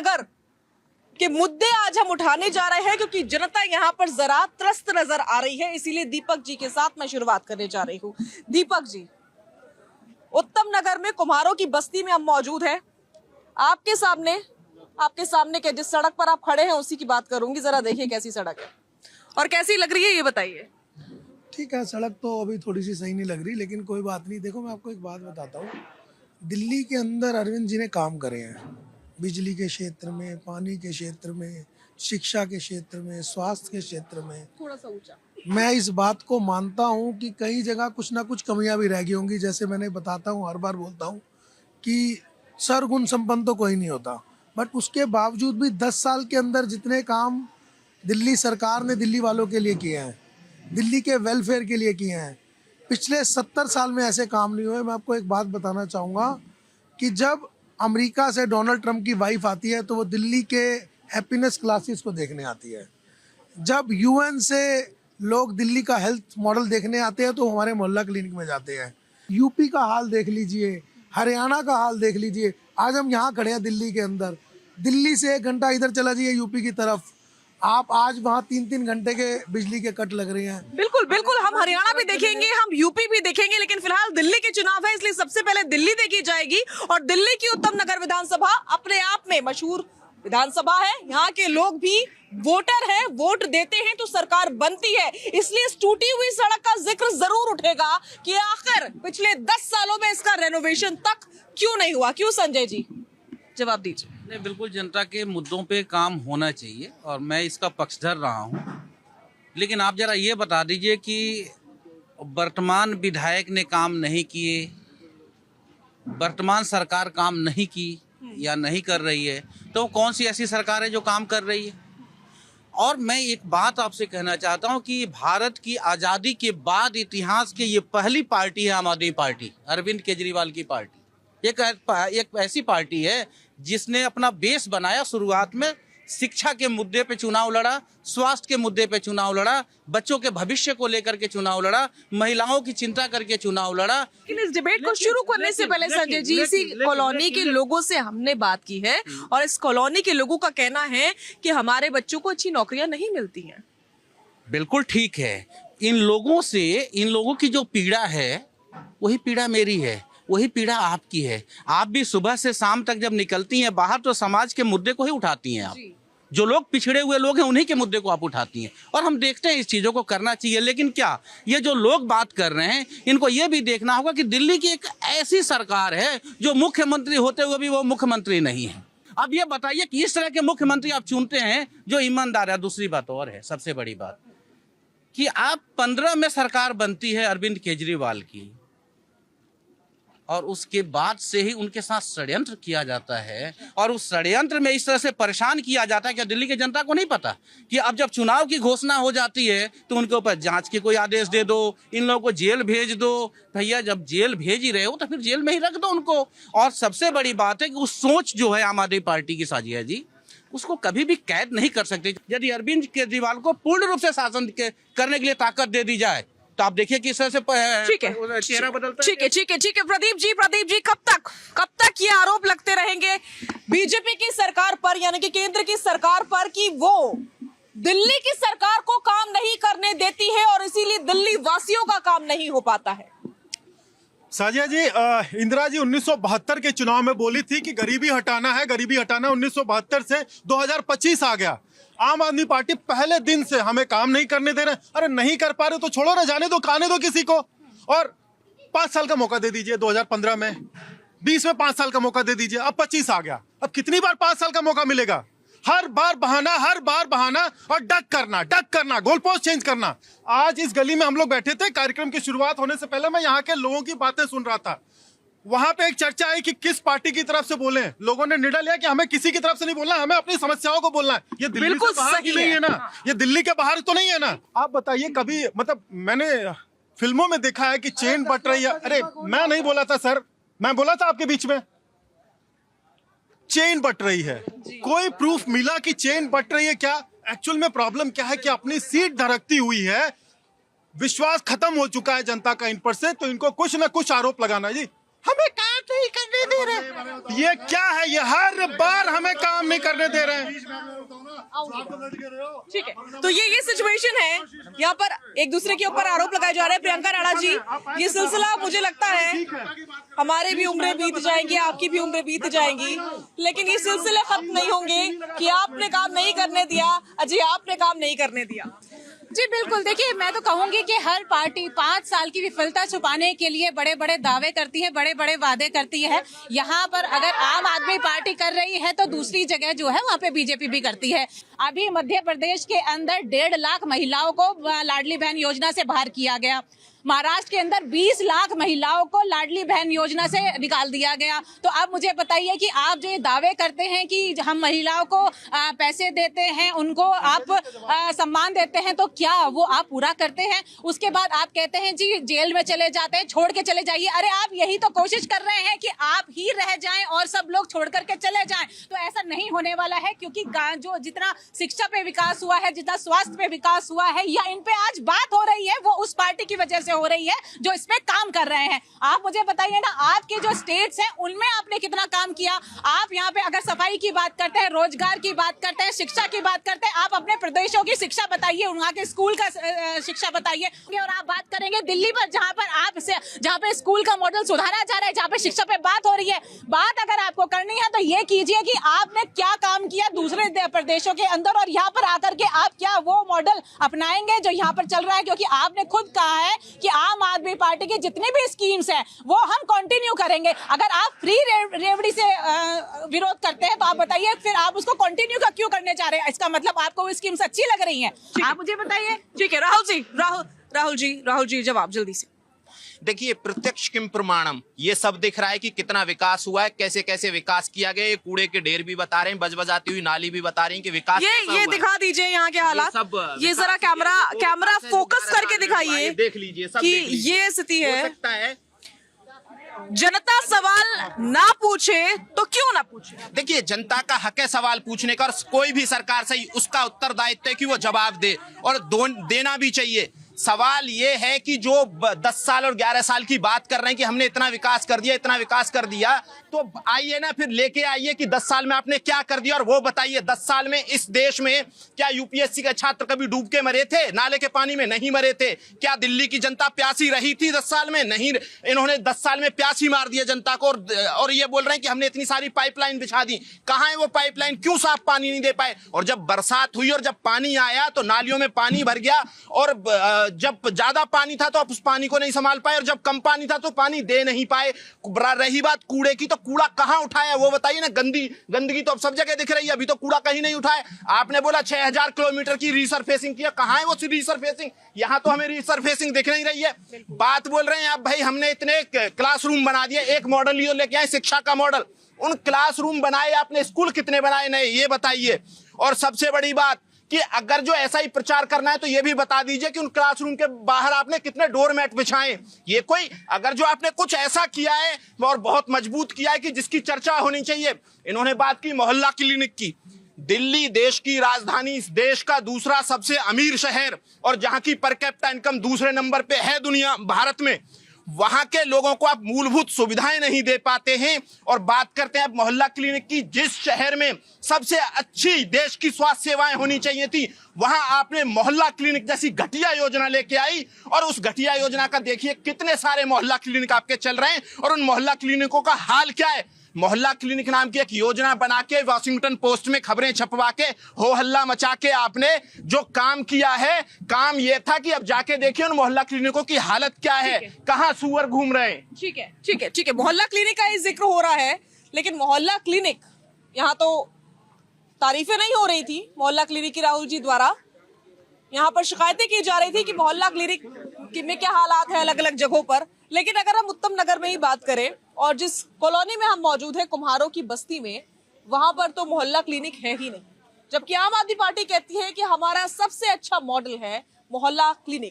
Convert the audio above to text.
नगर के मुद्दे आज हम उठाने जा रहे हैं, क्योंकि जनता यहाँ पर जरा त्रस्त नजर आ रही है। इसीलिए दीपक जी के साथ मैं शुरुआत करने जा रही हूँ। दीपक जी, उत्तम नगर में कुम्हारों की बस्ती में हम मौजूद हैं। आपके सामने के जिस सड़क पर आप खड़े हैं उसी की बात करूंगी। जरा देखिए कैसी सड़क है और कैसी लग रही है, ये बताइए। ठीक है, सड़क तो अभी थोड़ी सी सही नहीं लग रही, लेकिन कोई बात नहीं। देखो, मैं आपको एक बात बताता हूँ। दिल्ली के अंदर अरविंद जी ने काम करे हैं, बिजली के क्षेत्र में, पानी के क्षेत्र में, शिक्षा के क्षेत्र में, स्वास्थ्य के क्षेत्र में। थोड़ा सा ऊंचा। मैं इस बात को मानता हूँ कि कई जगह कुछ ना कुछ कमियां भी रह गई होंगी। जैसे मैंने बताता हूँ, हर बार बोलता हूँ कि सर्वगुण संपन्न तो कोई नहीं होता, बट उसके बावजूद भी 10 साल के अंदर जितने काम दिल्ली सरकार ने दिल्ली वालों के लिए किए हैं, दिल्ली के वेलफेयर के लिए किए हैं, पिछले 70 साल में ऐसे काम नहीं हुए। मैं आपको एक बात बताना चाहूँगा कि जब अमेरिका से डोनाल्ड ट्रंप की वाइफ आती है तो वो दिल्ली के हैप्पीनेस क्लासेस को देखने आती है। जब यूएन से लोग दिल्ली का हेल्थ मॉडल देखने आते हैं तो हमारे मोहल्ला क्लिनिक में जाते हैं। यूपी का हाल देख लीजिए, हरियाणा का हाल देख लीजिए। आज हम यहाँ खड़े हैं दिल्ली के अंदर, दिल्ली से 1 घंटा इधर चला जाइए यूपी की तरफ, आप आज वहाँ 3-3 घंटे के बिजली के कट लग रहे हैं। बिल्कुल बिल्कुल, हम हरियाणा भी देखेंगे, हम यूपी भी देखेंगे, लेकिन फिलहाल दिल्ली के चुनाव है, इसलिए सबसे पहले दिल्ली देखी जाएगी। और दिल्ली की उत्तम नगर विधानसभा अपने आप में मशहूर विधानसभा है। यहाँ के लोग भी वोटर हैं, वोट देते हैं तो सरकार बनती है। इसलिए इस टूटी हुई सड़क का जिक्र जरूर उठेगा कि आखिर पिछले 10 सालों में इसका रेनोवेशन तक क्यों नहीं हुआ। क्यों संजय जी, जवाब दीजिए। नहीं, बिल्कुल जनता के मुद्दों पे काम होना चाहिए और मैं इसका पक्षधर रहा हूँ। लेकिन आप जरा ये बता दीजिए कि वर्तमान विधायक ने काम नहीं किए, वर्तमान सरकार काम नहीं की या नहीं कर रही है, तो कौन सी ऐसी सरकार है जो काम कर रही है? और मैं एक बात आपसे कहना चाहता हूँ कि भारत की आज़ादी के बाद इतिहास की ये पहली पार्टी है आम आदमी पार्टी, अरविंद केजरीवाल की पार्टी। एक ऐसी पार्टी है जिसने अपना बेस बनाया, शुरुआत में शिक्षा के मुद्दे पे चुनाव लड़ा, स्वास्थ्य के मुद्दे पे चुनाव लड़ा, बच्चों के भविष्य को लेकर के चुनाव लड़ा, महिलाओं की चिंता करके चुनाव लड़ा। लेकिन इस डिबेट को शुरू करने से पहले संजय जी, इसी कॉलोनी के लोगों से हमने बात की है और इस कॉलोनी के लोगों का कहना है कि हमारे बच्चों को अच्छी नौकरियां नहीं मिलती हैं। बिल्कुल ठीक है। इन लोगों की जो पीड़ा है वही पीड़ा मेरी है, वही पीड़ा आपकी है। आप भी सुबह से शाम तक जब निकलती हैं बाहर तो समाज के मुद्दे को ही उठाती हैं आप। जो लोग पिछड़े हुए लोग हैं उन्हीं के मुद्दे को आप उठाती हैं और हम देखते हैं इस चीज़ों को करना चाहिए। लेकिन क्या ये जो लोग बात कर रहे हैं इनको ये भी देखना होगा कि दिल्ली की एक ऐसी सरकार है जो मुख्यमंत्री होते हुए भी वो मुख्यमंत्री नहीं है। अब ये बताइए कि इस तरह के मुख्यमंत्री आप चुनते हैं जो ईमानदार है। दूसरी बात और है, सबसे बड़ी बात कि आप 15 में सरकार बनती है अरविंद केजरीवाल की और उसके बाद से ही उनके साथ षड्यंत्र किया जाता है और उस षड्यंत्र में इस तरह से परेशान किया जाता है कि दिल्ली की जनता को नहीं पता कि अब जब चुनाव की घोषणा हो जाती है तो उनके ऊपर जांच के कोई आदेश दे दो, इन लोगों को जेल भेज दो। भैया, जब जेल भेज ही रहे हो तो फिर जेल में ही रख दो उनको। और सबसे बड़ी बात है कि उस सोच जो है आम आदमी पार्टी की साजिया जी, उसको कभी भी कैद नहीं कर सकते। यदि अरविंद केजरीवाल को पूर्ण रूप से शासन करने के लिए ताकत दे दी जाए तो आप देखिए किस तरह से चेहरा बदलता है। ठीक है प्रदीप जी, कब तक ये आरोप लगते रहेंगे बीजेपी की सरकार पर, यानी कि केंद्र की सरकार पर, कि वो दिल्ली की सरकार को काम नहीं करने देती है और इसीलिए दिल्ली वासियों का काम नहीं हो पाता है? साजिया जी, इंदिरा जी 1972 के चुनाव में बोली थी कि गरीबी हटाना है, गरीबी हटाना। 1972 से 2025 आ गया, आम आदमी पार्टी पहले दिन से हमें काम नहीं करने दे रहे। अरे नहीं कर पा रहे तो छोड़ो ना, जाने दो, खाने दो किसी को। और 5 साल का मौका दे दीजिए। 2015 में, 20 में 5 साल का मौका दे दीजिए, अब 25 आ गया। अब कितनी बार 5 साल का मौका मिलेगा? हर बार बहाना और डक करना, गोल पोस्ट चेंज करना। आज इस गली में हम लोग बैठे थे, कार्यक्रम की शुरुआत होने से पहले मैं यहाँ के लोगों की बातें सुन रहा था। वहां पे एक चर्चा आई कि किस पार्टी की तरफ से बोले। लोगों ने निर्णय लिया कि हमें किसी की तरफ से नहीं बोलना, हमें अपनी समस्याओं को बोलना है। ये दिल्ली से बाहर की नहीं है ना, ये दिल्ली के बाहर तो नहीं है ना। आप बताइए, कभी मतलब मैंने फिल्मों में देखा है कि चेन बट रही है। अरे मैं नहीं बोला था सर, मैं बोला था आपके बीच में चेन बट रही है। कोई प्रूफ मिला कि चेन बट रही है क्या? एक्चुअल में प्रॉब्लम क्या है कि अपनी सीट धड़कती हुई है, विश्वास खत्म हो चुका है जनता का इन पर से, तो इनको कुछ ना कुछ आरोप लगाना जी। हमें काम नहीं करने दे रहे। ये क्या है? ये हर बार हमें काम नहीं करने दे रहे हैं। ठीक है, तो ये सिचुएशन है। यहाँ पर एक दूसरे के ऊपर आरोप लगाए जा रहे हैं। प्रियंका राणा जी, ये सिलसिला मुझे लगता है हमारे भी उम्रें बीत जाएंगी, आपकी भी उम्रें बीत जाएंगी, लेकिन ये सिलसिले खत्म नहीं होंगे कि आपने काम नहीं करने दिया, अजी आपने काम नहीं करने दिया। जी बिल्कुल, देखिए मैं तो कहूंगी कि हर पार्टी 5 साल की विफलता छुपाने के लिए बड़े बड़े दावे करती है, बड़े बड़े वादे करती है। यहाँ पर अगर आम आदमी पार्टी कर रही है तो दूसरी जगह जो है वहाँ पे बीजेपी भी करती है। अभी मध्य प्रदेश के अंदर 1.5 लाख महिलाओं को लाडली बहन योजना से बाहर किया गया। महाराष्ट्र के अंदर 20 लाख महिलाओं को लाडली बहन योजना से निकाल दिया गया। तो अब मुझे बताइए कि आप जो ये दावे करते हैं कि हम महिलाओं को पैसे देते हैं, उनको आप सम्मान देते हैं, तो क्या वो आप पूरा करते हैं? उसके बाद आप कहते हैं जी जेल में चले जाते हैं, छोड़ के चले जाइए। अरे आप यही तो कोशिश कर रहे हैं कि आप ही रह जाएं और सब लोग छोड़ करके चले जाएं। तो ऐसा नहीं होने वाला है, क्योंकि जो जितना शिक्षा पे विकास हुआ है, जितना स्वास्थ्य पे विकास हुआ है, या इन पे आज बात हो रही है, वो उस पार्टी की वजह से हो रही है जो इस पे काम कर रहे हैं। आप मुझे बताइए ना, आपके जो स्टेट्स हैं उनमें आपने कितना काम किया? आप यहाँ पे अगर सफाई की बात करते हैं, रोजगार की बात करते हैं, शिक्षा की बात करते हैं, आप अपने प्रदेशों की शिक्षा बताइए, वहाँ के स्कूल का शिक्षा बताइए। और आप बात करेंगे दिल्ली पर, जहाँ पे स्कूल का मॉडल सुधारा जा रहा है, जहाँ पे शिक्षा पे बात हो रही है। बात अगर आपको करनी है तो ये कीजिए कि आपने क्या काम किया दूसरे प्रदेशों के अंदर, और यहाँ पर आकर के आप क्या वो मॉडल अपनाएंगे जो यहाँ पर चल रहा है? क्योंकि आपने खुद कहा है कि आम आदमी पार्टी की जितनी भी स्कीम्स हैं वो हम कंटिन्यू करेंगे। अगर आप फ्री रेवड़ी से विरोध करते हैं तो आप बताइए फिर आप उसको कंटिन्यू क्यों करने जा रहे हैं? इसका मतलब आपको वो स्कीम्स अच्छी लग रही हैं? आप मुझे बताइए। ठीक है, राहुल जी जवाब जल्दी से। देखिए, प्रत्यक्ष किम प्रमाणम, ये सब दिख रहा है कि कितना विकास हुआ है, कैसे कैसे विकास किया गया। ये कूड़े के ढेर भी बता रहे हैं, बजबजाती हुई नाली भी बता रही हैं कि विकास ये दिखा दीजिए यहाँ के हालात। ये जरा कैमरा फोकस करके दिखाइए, देख लीजिए सब कि देख लीजिए। ये स्थिति हो है। सकता है जनता सवाल ना पूछे तो क्यों ना पूछे? देखिए, जनता का हक है सवाल पूछने का, और कोई भी सरकार से उसका उत्तरदायित्व है कि वो जवाब दे, और देना भी चाहिए। सवाल ये है कि जो 10 साल और 11 साल की बात कर रहे हैं कि हमने इतना विकास कर दिया, इतना विकास कर दिया, तो आइए ना फिर लेके आइए कि 10 साल में आपने क्या कर दिया, और वो बताइए 10 साल में इस देश में क्या यूपीएससी के छात्र कभी डूब के मरे थे? नाले के पानी में नहीं मरे थे। क्या दिल्ली की जनता प्यासी रही थी 10 साल में? नहीं। इन्होंने 10 साल में प्यासी मार दिया जनता को, और ये बोल रहे हैं कि हमने इतनी सारी पाइपलाइन बिछा दी। कहाँ है वो पाइपलाइन? क्यों साफ पानी नहीं दे पाए? और जब बरसात हुई और जब पानी आया तो नालियों में पानी भर गया, और जब ज्यादा पानी था तो आप उस पानी को नहीं संभाल पाए, और जब कम पानी था तो पानी दे नहीं पाए। रही बात कूड़े की, तो कूड़ा कहां उठाया वो बताइए ना। गंदगी तो अब सब जगह दिख रही है, अभी तो कूड़ा कहीं नहीं उठाया। आपने बोला 6000 किलोमीटर की रीसरफेसिंग किया, कहां है वो रीसरफेसिंग? यहां तो हमें रीसरफेसिंग दिख नहीं रही है। बात बोल रहे हैं आप, भाई हमने इतने क्लासरूम बना दिए, एक मॉडल लेके आए शिक्षा का मॉडल। उन क्लासरूम बनाए आपने, स्कूल कितने बनाए नए ये बताइए। और सबसे बड़ी बात कि अगर जो ऐसा ही प्रचार करना है तो ये भी बता दीजिए कि उन क्लासरूम के बाहर आपने कितने डोरमैट बिछाए। ये कोई अगर जो आपने कुछ ऐसा किया है और बहुत मजबूत किया है कि जिसकी चर्चा होनी चाहिए। इन्होंने बात की मोहल्ला क्लिनिक की। दिल्ली देश की राजधानी, इस देश का दूसरा सबसे अमीर शहर, और जहां की पर कैपिटा इनकम दूसरे नंबर पे है दुनिया भारत में, वहां के लोगों को आप मूलभूत सुविधाएं नहीं दे पाते हैं। और बात करते हैं आप मोहल्ला क्लिनिक की, जिस शहर में सबसे अच्छी देश की स्वास्थ्य सेवाएं होनी चाहिए थी, वहां आपने मोहल्ला क्लिनिक जैसी घटिया योजना लेके आई। और उस घटिया योजना का देखिए कितने सारे मोहल्ला क्लिनिक आपके चल रहे हैं, और उन मोहल्ला क्लिनिकों का हाल क्या है। मोहल्ला क्लिनिक नाम की एक योजना बना के वॉशिंगटन पोस्ट में खबरें छपवा के हो हल्ला मचा के आपने जो काम किया है, काम ये था कि अब जाके देखिए उन मोहल्ला क्लिनिकों की हालत क्या है, कहां सुअर घूम रहे हैं। ठीक है। मोहल्ला क्लिनिक का ही जिक्र हो रहा है, लेकिन मोहल्ला क्लिनिक यहाँ तो तारीफें नहीं हो रही थी मोहल्ला क्लिनिक की राहुल जी द्वारा। यहाँ पर शिकायतें की जा रही थी कि मोहल्ला क्लिनिक में क्या हालात है अलग अलग जगहों पर। लेकिन अगर हम उत्तम नगर में ही बात करें, और जिस कॉलोनी में हम मौजूद हैं कुम्हारों की बस्ती में, वहां पर तो मोहल्ला क्लिनिक है ही नहीं। जबकि आम आदमी पार्टी कहती है कि हमारा सबसे अच्छा मॉडल है मोहल्ला क्लिनिक।